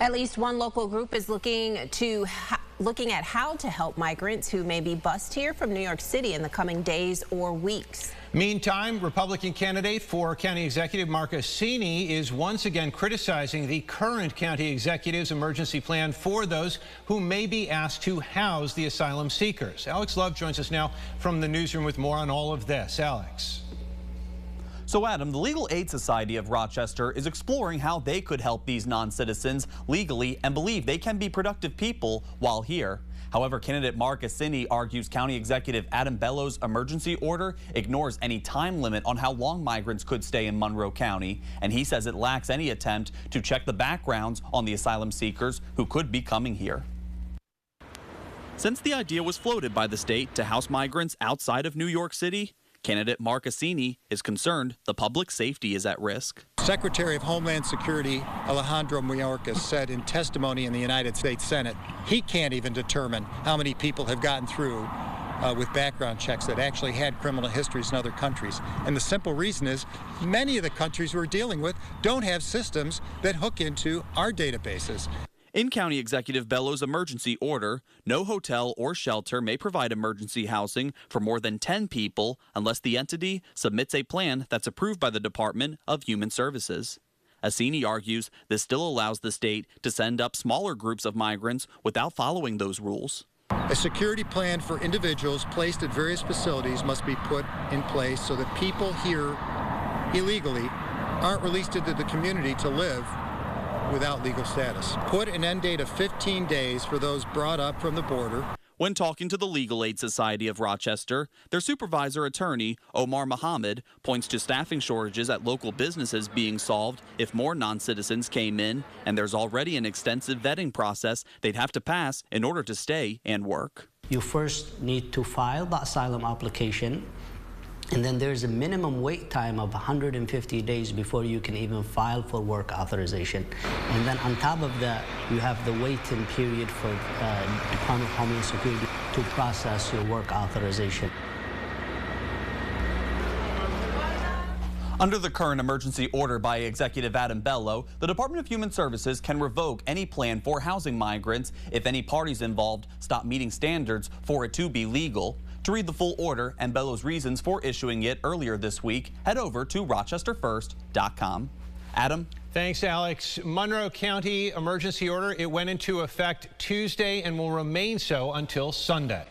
At least one local group is looking at how to help migrants who may be bused here from New York City in the coming days or weeks. Meantime, Republican candidate for County Executive Mark Assini is once again criticizing the current county executive's emergency plan for those who may be asked to house the asylum seekers. Alex Love joins us now from the newsroom with more on all of this. Alex. So Adam, the Legal Aid Society of Rochester is exploring how they could help these non-citizens legally and believe they can be productive people while here. However, candidate Mark Assini argues County Executive Adam Bellows' emergency order ignores any time limit on how long migrants could stay in Monroe County, and he says it lacks any attempt to check the backgrounds on the asylum seekers who could be coming here. Since the idea was floated by the state to house migrants outside of New York City, candidate Mark Assini is concerned the public safety is at risk. Secretary of Homeland Security Alejandro Mayorkas said in testimony in the United States Senate he can't even determine how many people have gotten through with background checks that actually had criminal histories in other countries. And the simple reason is many of the countries we're dealing with don't have systems that hook into our databases. In County Executive Bellows' emergency order, no hotel or shelter may provide emergency housing for more than 10 people unless the entity submits a plan that's approved by the Department of Human Services. Assini argues this still allows the state to send up smaller groups of migrants without following those rules. A security plan for individuals placed at various facilities must be put in place so that people here illegally aren't released into the community to live without legal status. Put an end date of 15 days for those brought up from the border. When talking to the Legal Aid Society of Rochester, their supervisor attorney, Omar Mohammed, points to staffing shortages at local businesses being solved if more non-citizens came in, and there's already an extensive vetting process they'd have to pass in order to stay and work. You first need to file the asylum application, and then there's a minimum wait time of 150 days before you can even file for work authorization. And then on top of that, you have the waiting period for Department of Homeland Security to process your work authorization. Under the current emergency order by Executive Adam Bellows, the Department of Human Services can revoke any plan for housing migrants if any parties involved stop meeting standards for it to be legal. To read the full order and Bellows' reasons for issuing it earlier this week, head over to rochesterfirst.com. Adam? Thanks, Alex. Monroe County emergency order, it went into effect Tuesday and will remain so until Sunday.